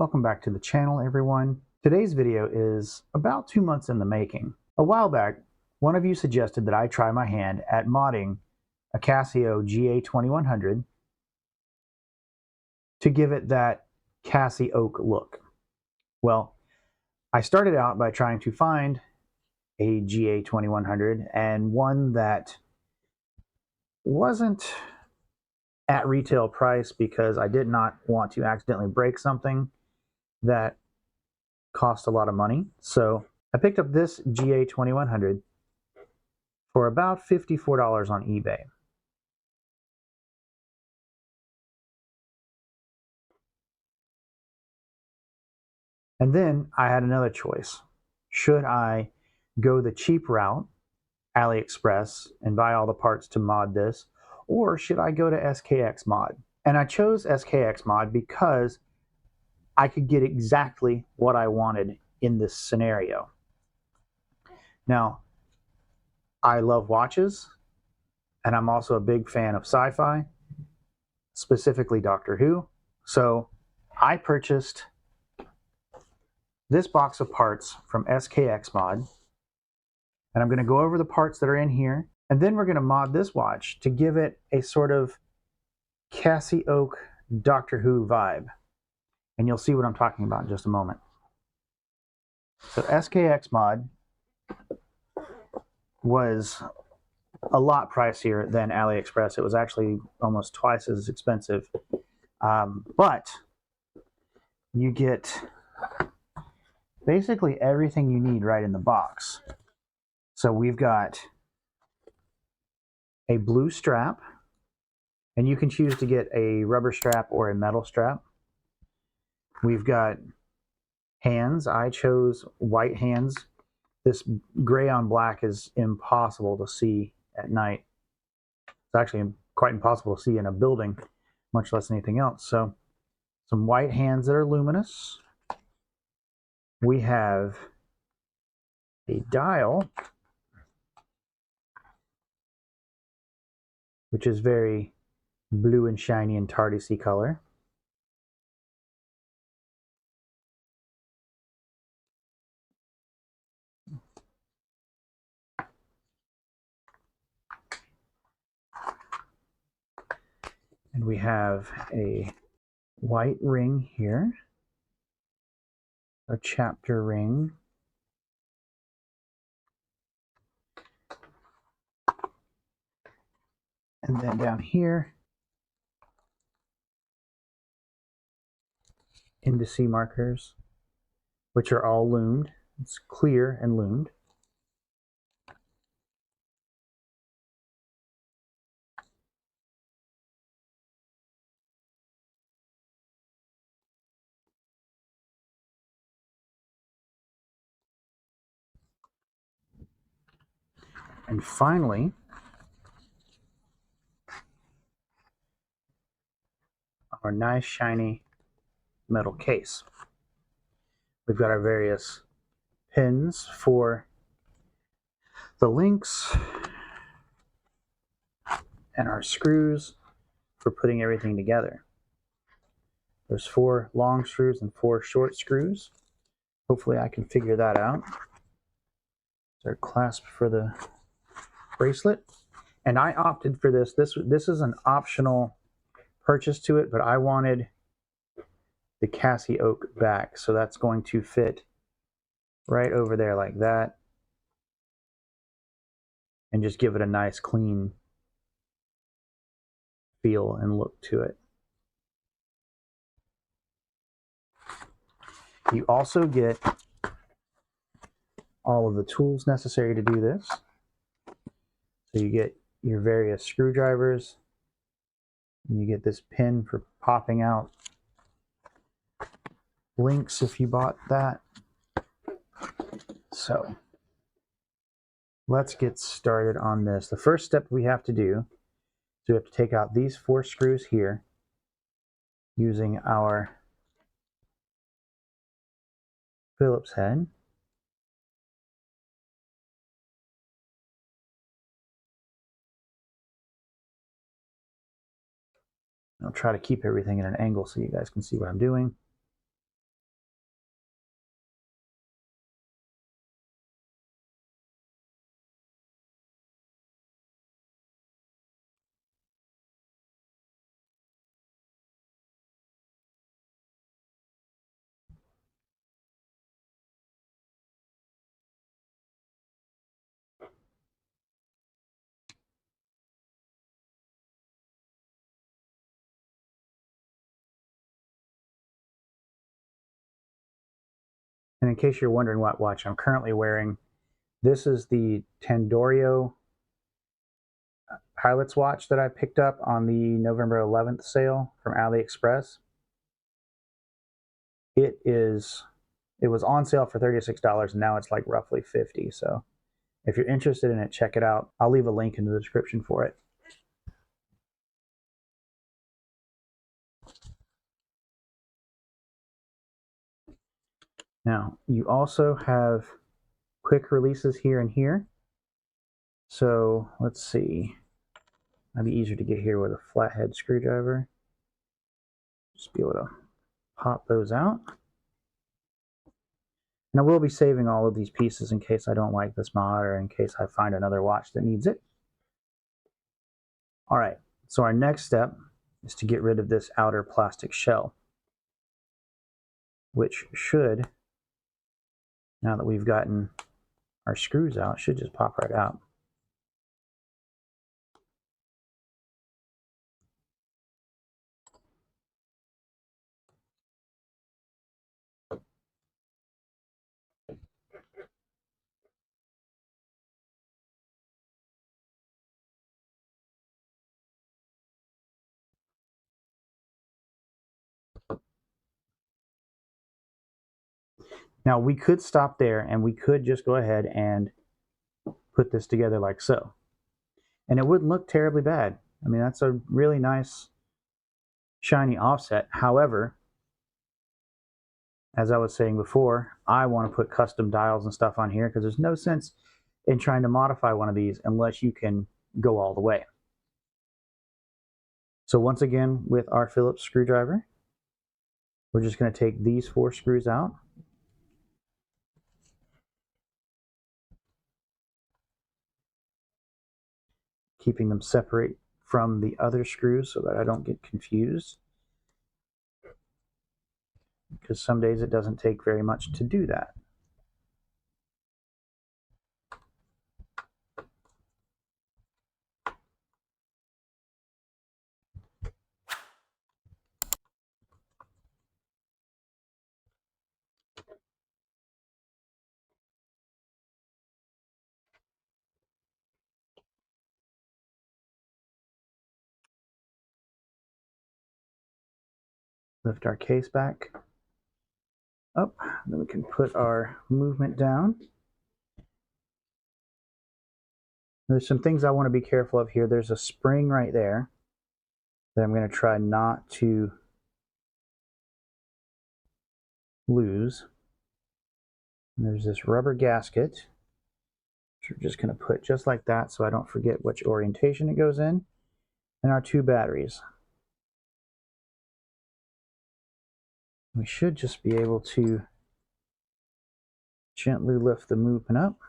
Welcome back to the channel, everyone. Today's video is about 2 months in the making. A while back, one of you suggested that I try my hand at modding a Casio Ga2100 to give it that Cassie oak look. Well, I started out by trying to find a Ga2100 and one that wasn't at retail price because I did not want to accidentally break something that cost a lot of money. So I picked up this Ga2100 for about $54 on eBay. And then I had another choice. Should I go the cheap route, AliExpress, and buy all the parts to mod this, or should I go to SKXMOD? And I chose SKXMOD because I could get exactly what I wanted in this scenario. Now, I love watches, and I'm also a big fan of sci-fi, specifically Doctor Who. So I purchased this box of parts from SKXMOD, and I'm going to go over the parts that are in here, and then we're going to mod this watch to give it a sort of Cassie oak Doctor Who vibe. And you'll see what I'm talking about in just a moment. So SKXMOD was a lot pricier than AliExpress. It was actually almost twice as expensive. But you get basically everything you need right in the box. So we've got a blue strap, and you can choose to get a rubber strap or a metal strap. We've got hands. I chose white hands. This gray on black is impossible to see at night. It's actually quite impossible to see in a building, much less anything else. So some white hands that are luminous. We have a dial, which is very blue and shiny and TARDIS-y color. And we have a white ring here, a chapter ring, and then down here, indice markers, which are all loomed. It's clear and loomed. And finally, our nice shiny metal case. We've got our various pins for the links and our screws for putting everything together. There's 4 long screws and 4 short screws. Hopefully I can figure that out. There's our clasp for the bracelet. And I opted for this. This is an optional purchase to it, but I wanted the Cassie oak back. So that's going to fit right over there like that. And just give it a nice clean feel and look to it. You also get all of the tools necessary to do this. So you get your various screwdrivers, and you get this pin for popping out links if you bought that. So let's get started on this. The first step we have to do is we have to take out these 4 screws here using our Phillips head. I'll try to keep everything at an angle so you guys can see what I'm doing. And in case you're wondering what watch I'm currently wearing, this is the Tandorio pilot's watch that I picked up on the November 11th sale from AliExpress. It was on sale for $36 and now it's like roughly $50. So if you're interested in it, check it out. I'll leave a link in the description for it. Now, you also have quick releases here and here. So let's see. Might be easier to get here with a flathead screwdriver. Just be able to pop those out. And I will be saving all of these pieces in case I don't like this mod or in case I find another watch that needs it. All right, so our next step is to get rid of this outer plastic shell, which should, now that we've gotten our screws out, should just pop right out. Now we could stop there and we could just go ahead and put this together like so. And it wouldn't look terribly bad. I mean, that's a really nice shiny offset. However, as I was saying before, I want to put custom dials and stuff on here because there's no sense in trying to modify one of these unless you can go all the way. So once again, with our Phillips screwdriver, we're just going to take these 4 screws out. Keeping them separate from the other screws so that I don't get confused. Because some days it doesn't take very much to do that. Lift our case back up, then we can put our movement down. There's some things I want to be careful of here. There's a spring right there that I'm going to try not to lose. And there's this rubber gasket, which we're just going to put just like that so I don't forget which orientation it goes in, and our 2 batteries. We should just be able to gently lift the movement up.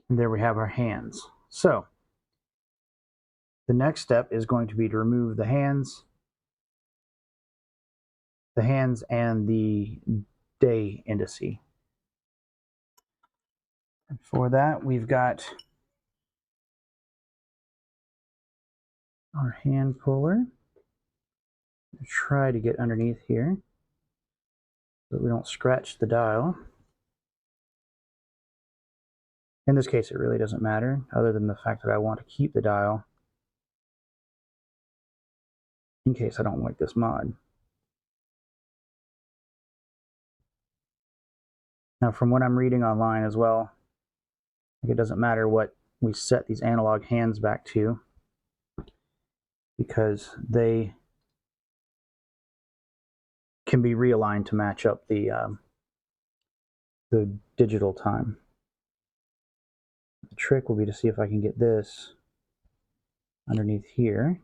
And there we have our hands. So the next step is going to be to remove the hands and the day indice. And for that, we've got our hand puller. Try to get underneath here so that we don't scratch the dial. In this case, it really doesn't matter, other than the fact that I want to keep the dial in case I don't like this mod. Now, from what I'm reading online as well, it doesn't matter what we set these analog hands back to, because they can be realigned to match up the digital time. The trick will be to see if I can get this underneath here.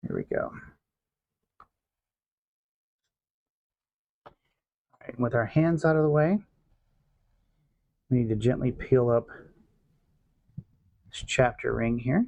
Here we go. All right, with our hands out of the way, we need to gently peel up this chapter ring here.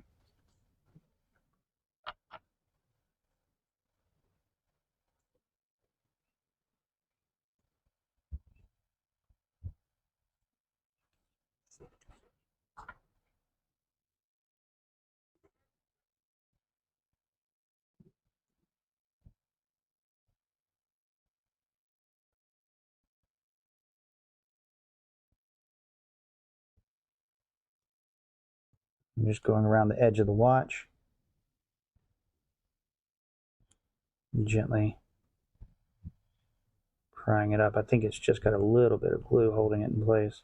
I'm just going around the edge of the watch, and gently prying it up. I think it's just got a little bit of glue holding it in place.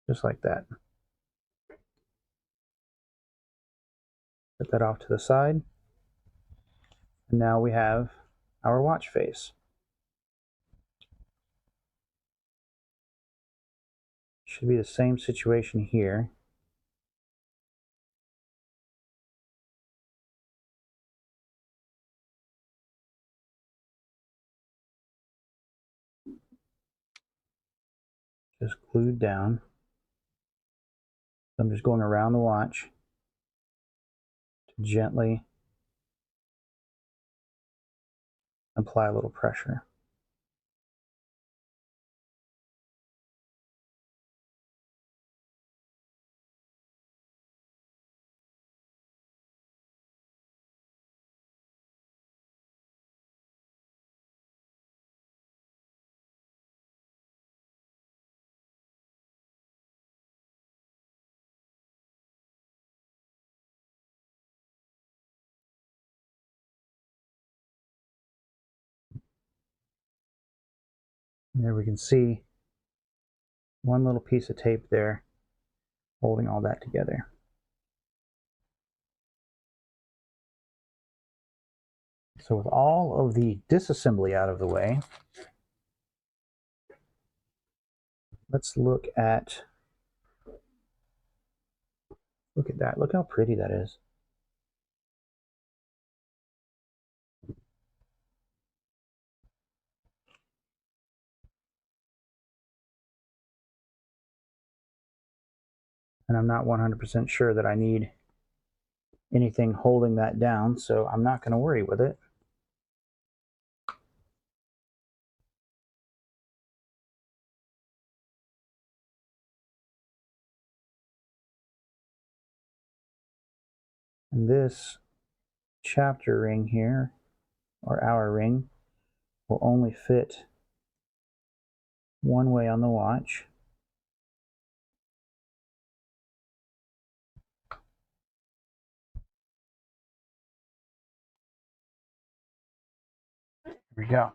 Just like that. Put that off to the side. And now we have our watch face. Should be the same situation here. Just glued down. So I'm just going around the watch to gently apply a little pressure. And there we can see one little piece of tape there holding all that together. So with all of the disassembly out of the way, let's look at that. Look how pretty that is. And I'm not 100% sure that I need anything holding that down, so I'm not going to worry with it. And this chapter ring here, or hour ring, will only fit one way on the watch. There we go.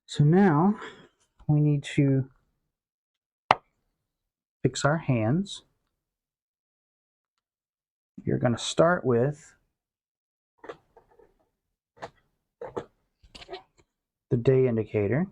So now we need to fix our hands. You're going to start with the day indicator.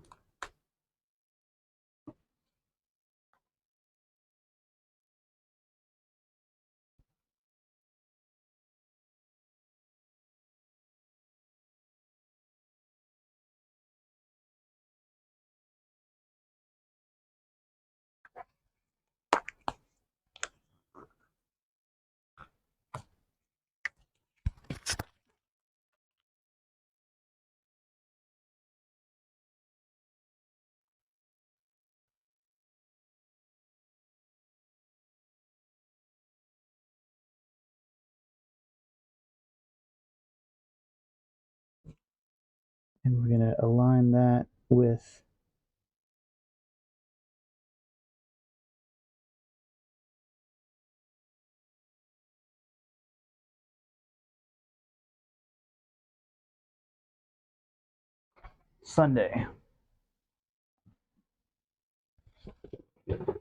And we're going to align that with Sunday. So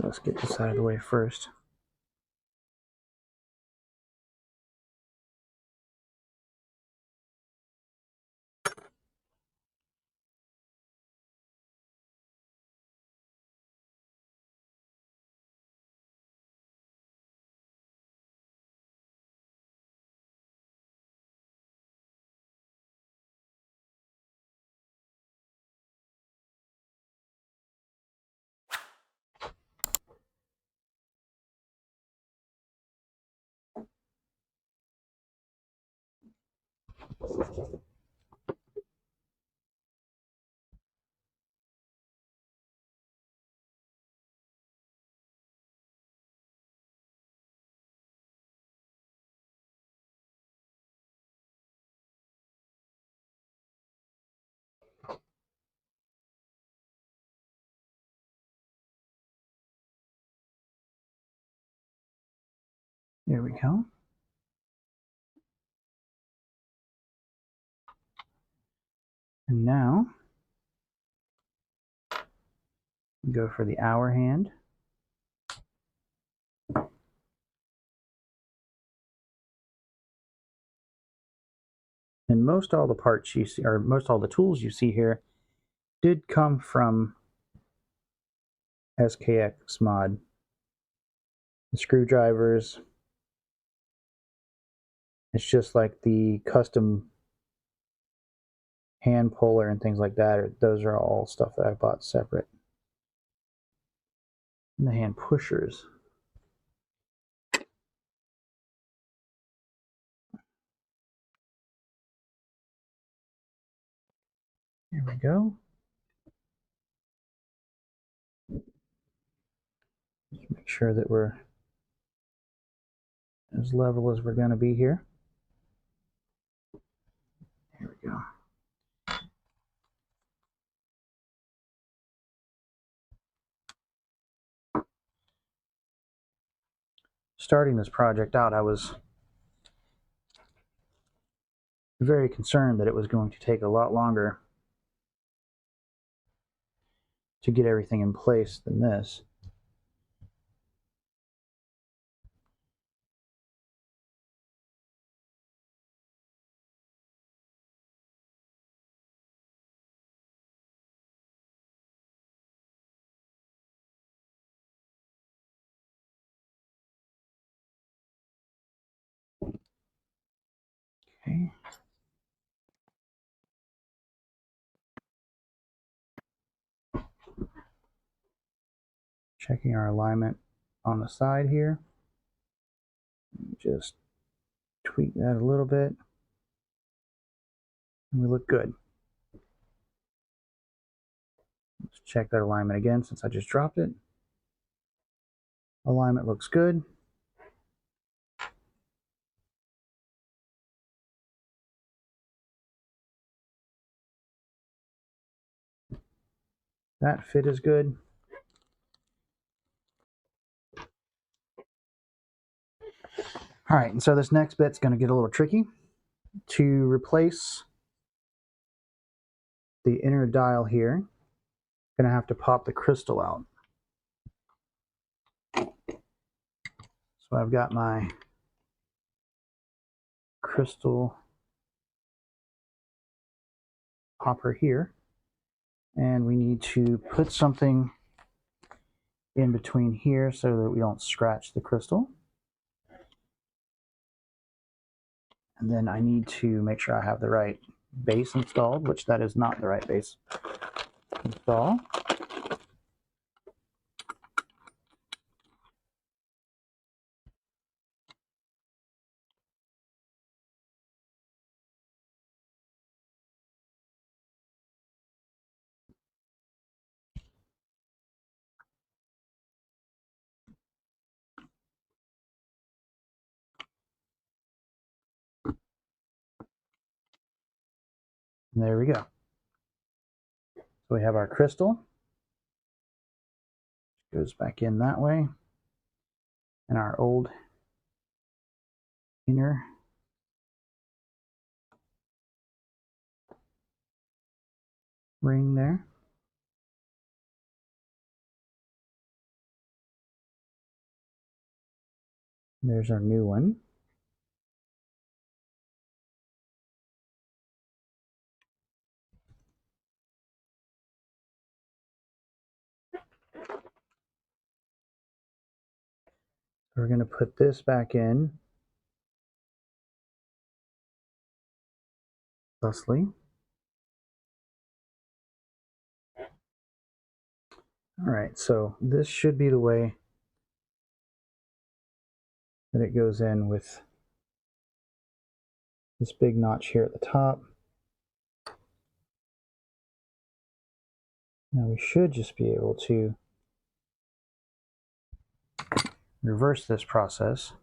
let's get this out of the way first. There we go. And now go for the hour hand. And most all the parts you see, or most all the tools you see here, did come from SKXMOD. The screwdrivers, it's just like the custom hand puller and things like that. Those are all stuff that I bought separate. And the hand pushers. There we go. Just make sure that we're as level as we're going to be here. There we go. Starting this project out, I was very concerned that it was going to take a lot longer to get everything in place than this. Okay. Checking our alignment on the side here. Just tweak that a little bit. And we look good. Let's check that alignment again since I just dropped it. Alignment looks good. That fit is good. All right, and so this next bit's going to get a little tricky. To replace the inner dial here, I'm going to have to pop the crystal out. So I've got my crystal popper here, and we need to put something in between here so that we don't scratch the crystal. And then I need to make sure I have the right base installed, which that is not the right base install. And there we go. So we have our crystal. Goes back in that way. And our old inner ring there. There's our new one. We're going to put this back in thusly. All right, so this should be the way that it goes in with this big notch here at the top. Now we should just be able to reverse this process.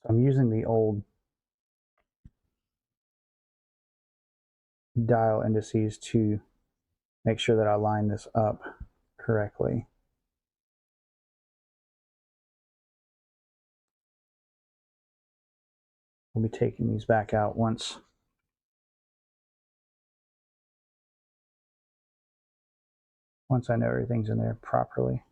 I'm using the old dial indices to make sure that I line this up correctly. We'll be taking these back out once I know everything's in there properly.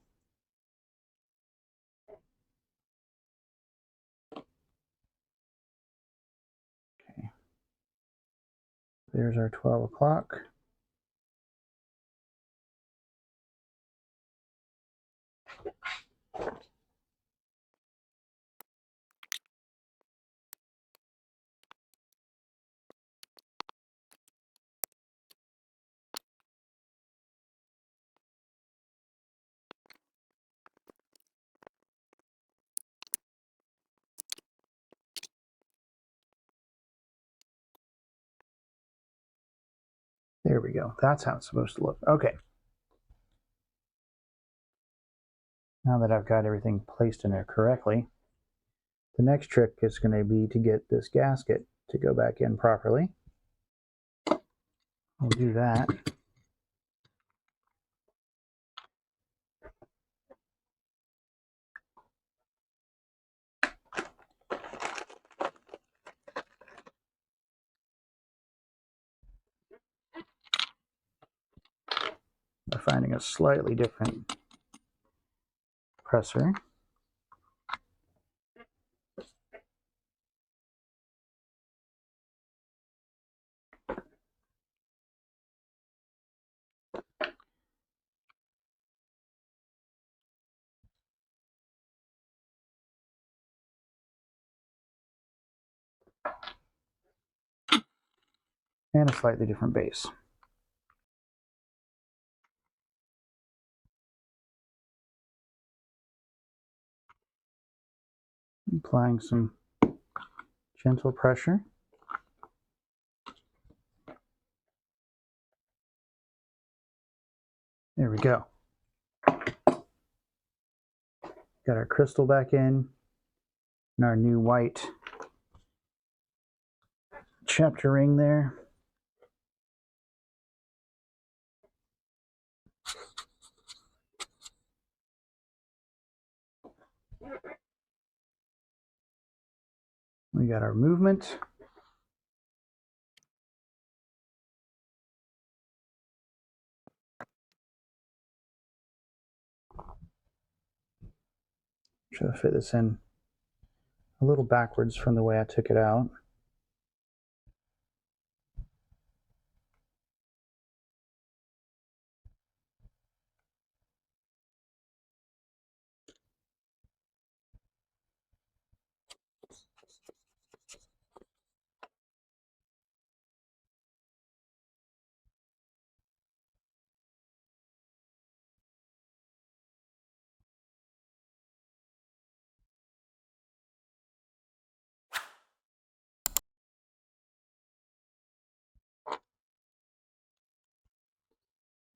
Okay. There's our 12 o'clock. There we go. That's how it's supposed to look. Okay. Now that I've got everything placed in there correctly, the next trick is going to be to get this gasket to go back in properly. We'll do that. By finding a slightly different presser. And a slightly different base. Applying some gentle pressure. There we go. Got our crystal back in and our new white chapter ring there. We got our movement. Try to fit this in a little backwards from the way I took it out.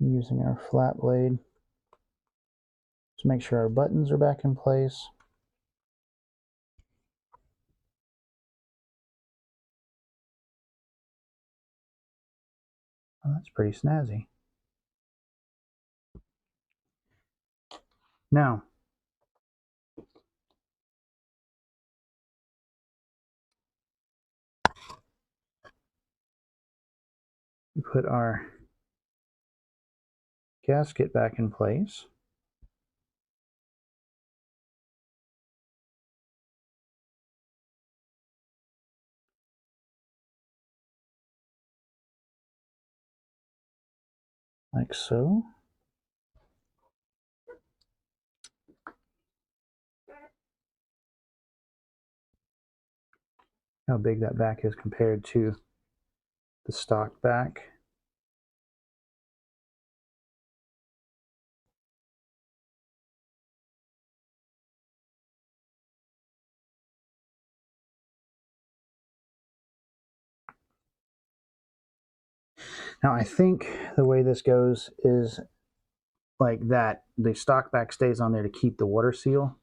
Using our flat blade to make sure our buttons are back in place. Oh, that's pretty snazzy. Now, we put our gasket back in place. Like so. How big that back is compared to the stock back. Now I think the way this goes is like that. The stock back stays on there to keep the water seal,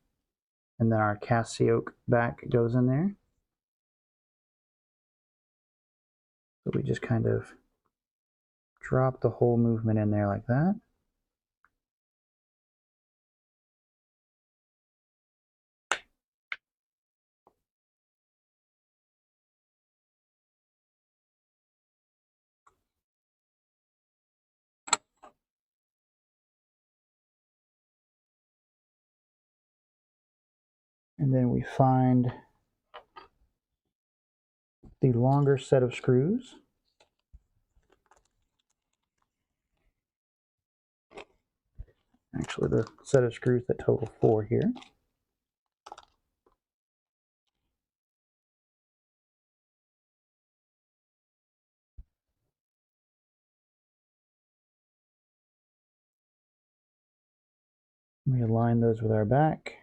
and then our Casio back goes in there. So we just kind of drop the whole movement in there like that. And then we find the longer set of screws. Actually, the set of screws that total 4 here. We align those with our back.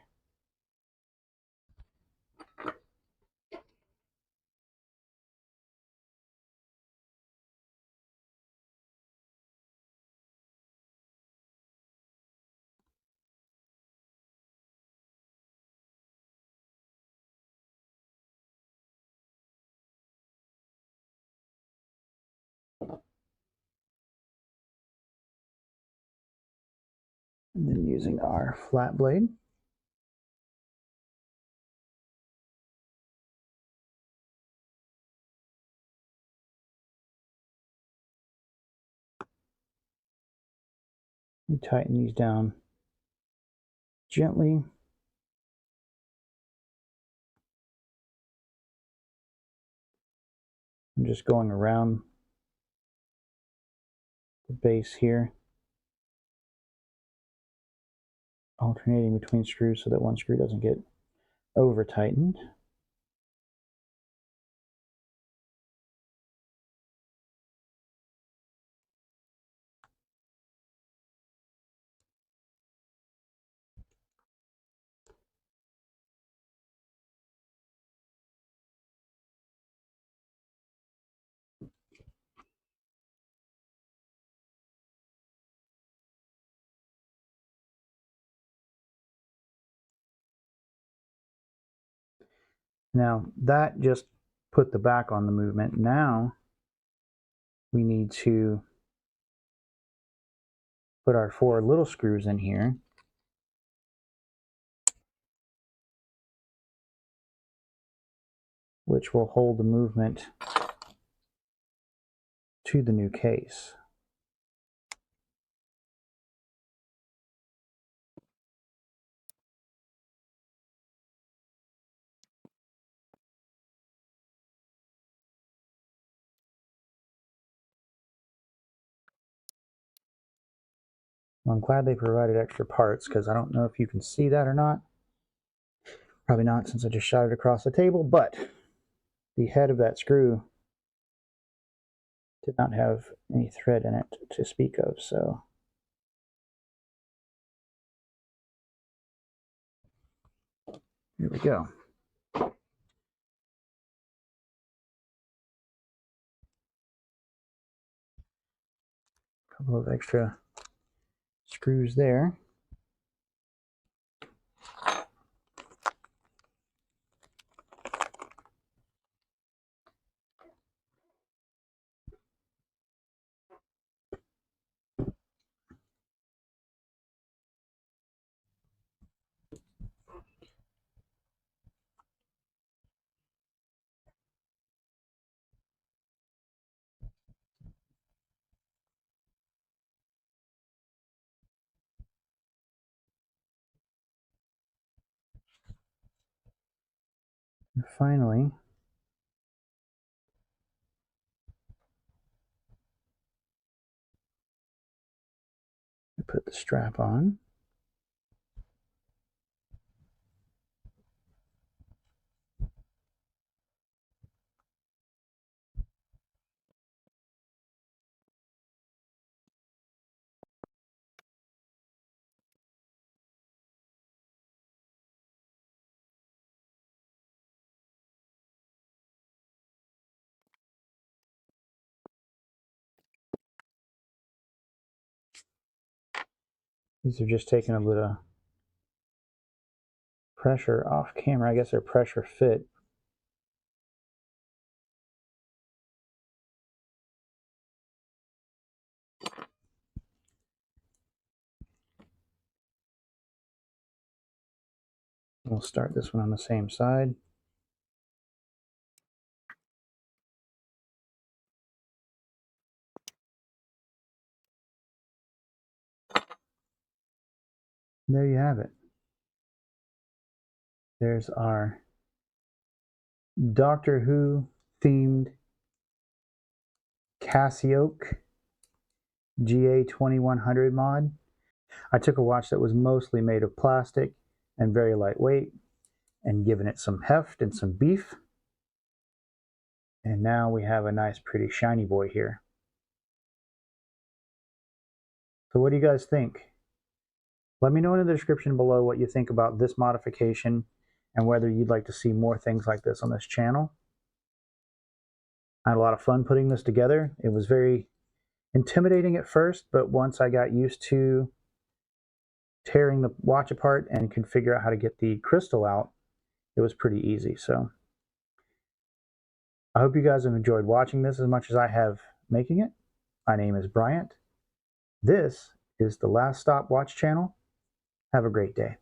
And then using our flat blade, we tighten these down gently. I'm just going around the base here, alternating between screws so that one screw doesn't get over tightened. Now that just put the back on the movement. Now we need to put our 4 little screws in here. Which will hold the movement to the new case. I'm glad they provided extra parts because I don't know if you can see that or not. Probably not since I just shot it across the table, but the head of that screw did not have any thread in it to speak of, so here we go. A couple of extra screws there. And finally, we put the strap on. These are just taking a bit of pressure off camera. I guess they're pressure fit. We'll start this one on the same side. There you have it. There's our Doctor Who themed Casio Ga2100 mod. I took a watch that was mostly made of plastic and very lightweight and given it some heft and some beef. And now we have a nice pretty shiny boy here. So what do you guys think? Let me know in the description below what you think about this modification and whether you'd like to see more things like this on this channel. I had a lot of fun putting this together. It was very intimidating at first, but once I got used to tearing the watch apart and could figure out how to get the crystal out, it was pretty easy. So I hope you guys have enjoyed watching this as much as I have making it. My name is Bryant. This is the Last Stop Watch channel. Have a great day.